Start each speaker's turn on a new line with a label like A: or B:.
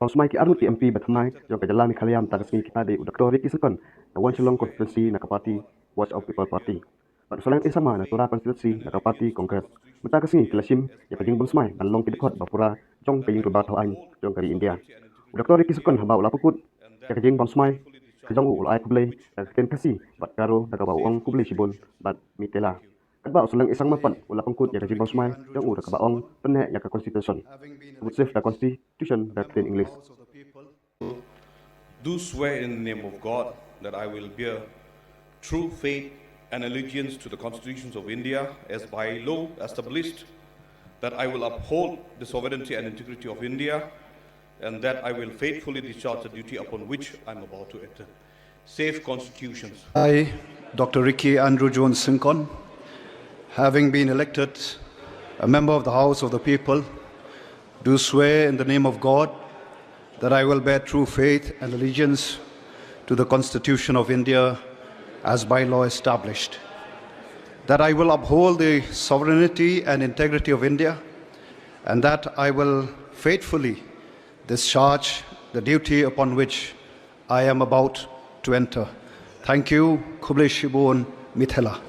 A: Smai ki arut ki MP ba Thymmai jong ka Jylla Meghalaya ta Sngi kita de Dr. Ricky Sakon na wan silong constituency na party Watch of People Party. But solang sama na tura constituency na party Congress. Mata ka Sngi kilasim ya ka jing Smai dan long kidikot ba pura jong ka jing rubat hawan jong kari India. Dr. Ricky Sakon haba ula pukut ya ka jing Smai ka jong ul ai kublai ka ten kasi bat karo da ka ba ong kublai sibon bat mitela. Kadba solang isang mapan ula pangkut ya ka jing Smai jong ul ka ba ong penne ya ka constitution. Would save the constitution that in English.
B: Do swear in the name of God that I will bear true faith and allegiance to the constitutions of India as by law established, that I will uphold the sovereignty and integrity of India, and that I will faithfully discharge the duty upon which I am about to enter. Safe constitutions.
C: I, Dr. Ricky Andrew Jones Sincon, having been elected a member of the House of the People, do swear in the name of God that I will bear true faith and allegiance to the Constitution of India as by law established, that I will uphold the sovereignty and integrity of India, and that I will faithfully discharge the duty upon which I am about to enter. Thank you. Kublai Shibun Mithela.